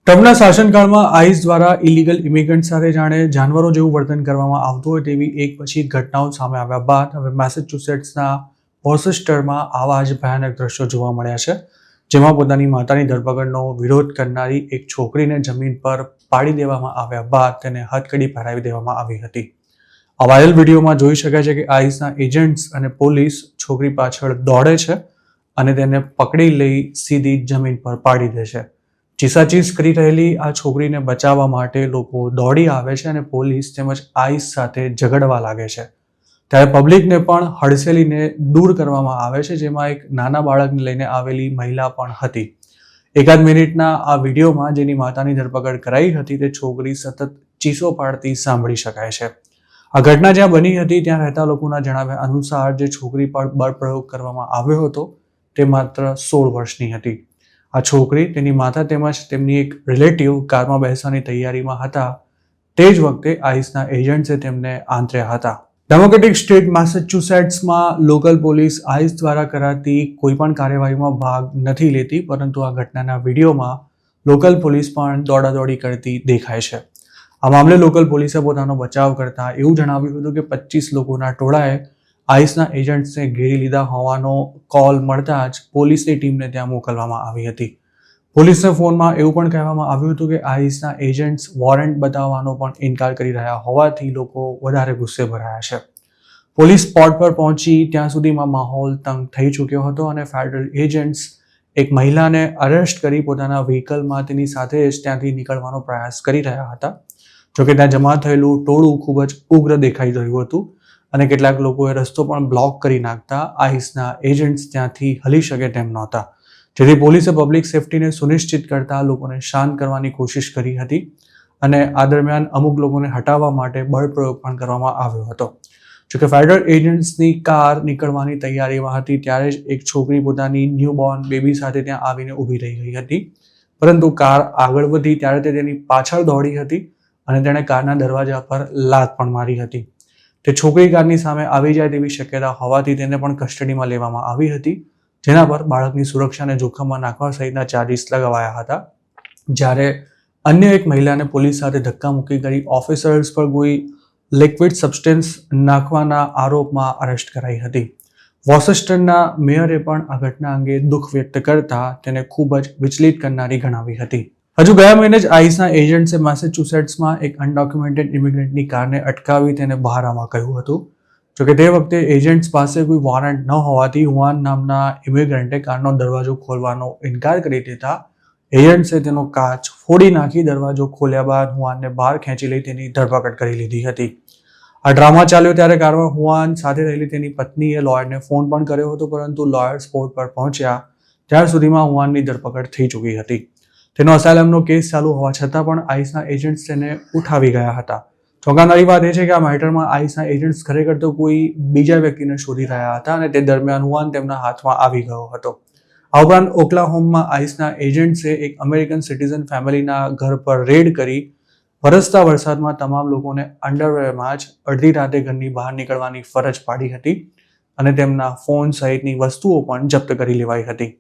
ટ્રમ્પના શાસનકાળમાં આઈસ દ્વારા illegal immigrant સાથે જાણે જાનવરો જેવું વર્તન કરવામાં આવતું હોય તેવી એક પછી ઘટનાઓ સામે આવ્યા બાદ હવે મેસેચ્યુસેટ્સના વોર્સેસ્ટરમાં આવા જ ભયાનક દ્રશ્યો જોવા મળ્યા છે, જેમાં પોતાની માતાની ધરપકડનો વિરોધ કરનારી એક છોકરીને જમીન પર પાડી દેવામાં આવ્યા બાદ તેને હથકડી પહેરાવી દેવામાં આવી હતી. આ વાયરલ વિડીયોમાં જોઈ શકાય છે કે આઈસના એજન્ટ્સ અને પોલીસ છોકરી પાછળ દોડે છે અને તેને પકડી લઈ સીધી જમીન પર પાડી દે છે. ચીસાચીસ કરી રહેલી આ છોકરીને બચાવવા માટે લોકો દોડી આવે છે અને પોલીસ તેમજ આઈસ સાથે ઝઘડવા લાગે છે. ત્યારે પબ્લિકને પણ હડસેલીને દૂર કરવામાં આવે છે, જેમાં એક નાના બાળકને લઈને આવેલી મહિલા પણ હતી. એકાદ મિનિટના આ વિડીયોમાં જેની માતાની ધરપકડ કરાઈ હતી તે છોકરી સતત ચીસો પાડતી સાંભળી શકાય છે. આ ઘટના જ્યાં બની હતી ત્યાં રહેતા લોકોના જણાવ્યા અનુસાર જે છોકરી પર બળપ્રયોગ કરવામાં આવ્યો હતો તે માત્ર 16 વર્ષની હતી. આ છોકરી તેની માતા તેમજ તેમની એક રિલેટિવ કારમાં બેસવાની તૈયારીમાં હતા. તે જ વખતે આઈસના એજન્ટ્સે તેમને આંતર્યા હતા. ડેમોક્રેટિક સ્ટેટ મેસેચ્યુસેટ્સમાં લોકલ પોલીસ આઈસ દ્વારા કરાતી કોઈ પણ કાર્યવાહીમાં ભાગ નથી લેતી, પરંતુ આ ઘટનાના વિડીયોમાં લોકલ પોલીસ પણ દોડાદોડી કરતી દેખાય છે. આ મામલે લોકલ પોલીસે પોતાનો બચાવ કરતા એવું જણાવ્યું હતું કે 25 લોકોના ટોળાએ આઈસના એજન્ટ્સને ઘેરી લીધા હોવાનો કોલ મળતા જ પોલીસની ટીમને ત્યાં મોકલવામાં આવી હતી. પોલીસને ફોનમાં એવું પણ કહેવામાં આવ્યું હતું કે આઈસના એજન્ટ્સ વોરંટ બતાવવાનો પણ ઇનકાર કરી રહ્યા હોવાથી લોકો વધારે ગુસ્સે ભરાયા છે. પોલીસ સ્પોટ પર પહોંચી ત્યાં સુધીમાં માહોલ તંગ થઈ ચૂક્યો હતો અને ફેડરલ એજન્ટ્સ એક મહિલાને અરેસ્ટ કરી પોતાના વ્હીકલમાં તેની સાથે જ ત્યાંથી નીકળવાનો પ્રયાસ કરી રહ્યા હતા. જોકે ત્યાં જમા થયેલું ટોળું ખૂબ જ ઉગ્ર દેખાઈ રહ્યું હતું અને કેટલાક લોકોએ રસ્તો પણ બ્લોક કરી નાખતા આઈસના એજન્ટ્સ ત્યાંથી હલી શકે તેમ નહોતા, જેથી પોલીસે પબ્લિક સેફટીને સુનિશ્ચિત કરતા લોકોને શાંત કરવાની કોશિશ કરી હતી અને આ દરમિયાન અમુક લોકોને હટાવવા માટે બળપ્રયોગ પણ કરવામાં આવ્યો હતો. જોકે ફેડરલ એજન્ટ્સની કાર નીકળવાની તૈયારીમાં હતી ત્યારે જ એક છોકરી પોતાની ન્યૂબોર્ન બેબી સાથે ત્યાં આવીને ઊભી રહી ગઈ હતી, પરંતુ કાર આગળ વધી ત્યારે તે તેની પાછળ દોડી હતી અને તેણે કારના દરવાજા પર લાત પણ મારી હતી. તે છોકરી કારની સામે આવી જાય તેવી શક્યતા હોવાથી તેને પણ કસ્ટડીમાં લેવામાં આવી હતી, જેના પર બાળકની સુરક્ષાને જોખમમાં નાખવા સહિતના ચાર્જીસ લગાવાયા હતા. જ્યારે અન્ય એક મહિલાને પોલીસ સાથે ધક્કામુક્કી કરી ઓફિસર્સ પર કોઈ લિક્વિડ સબસ્ટન્સ નાખવાના આરોપમાં અરેસ્ટ કરાઈ હતી. વોર્સેસ્ટરના મેયરે પણ આ ઘટના અંગે દુઃખ વ્યક્ત કરતા તેને ખૂબ જ વિચલિત કરનારી ગણાવી હતી. હજુ ગયા મહિને જ આઈસના એજન્ટ્સે મેસેચ્યુસેટ્સમાં એક અનડોક્યુમેન્ટેડ ઇમિગ્રન્ટની કારને અટકાવી તેને બહાર આવવા કહ્યું હતું. જોકે તે વખતે એજન્ટ્સ પાસે કોઈ વોરંટ ન હોવાથી હુઆન નામના ઇમિગ્રન્ટે કારનો દરવાજો ખોલવાનો ઇનકાર કરી દેતા એજન્ટ્સે તેનો કાચ ફોડી નાખી દરવાજો ખોલ્યા બાદ હુઆનને બહાર ખેંચી લઈ તેની ધરપકડ કરી લીધી હતી. આ ડ્રામા ચાલ્યો ત્યારે કારમાં હુઆન સાથે રહેલી તેની પત્નીએ લોયરને ફોન પણ કર્યો હતો, પરંતુ લોયર સ્પોટ પર પહોંચ્યા ત્યાર સુધીમાં હુઆનની ધરપકડ થઈ ચૂકી હતી. તેનો અસાયલમનો કેસ ચાલુ હોવા છતાં પણ આઈસના એજન્ટ્સ તેને ઉઠાવી ગયા હતા. ચોંકાવનારી વાત એ છે કે આ મેટરમાં આઈસના એજન્ટ્સ ખરેખર તો કોઈ બીજા વ્યક્તિને શોધી રહ્યા હતા અને તે દરમિયાન હુઆન તેમના હાથમાં આવી ગયો હતો. આ ઉપરાંત ઓક્લાહોમામાં આઈસના એજન્ટ્સે એક અમેરિકન સિટીઝન ફેમિલીના ઘર પર રેડ કરી વરસતા વરસાદમાં તમામ લોકોને અંડરવેરમાં જ અડધી રાતે ઘરની બહાર નીકળવાની ફરજ પાડી હતી અને તેમના ફોન સહિતની વસ્તુઓ પણ જપ્ત કરી લેવાઈ હતી.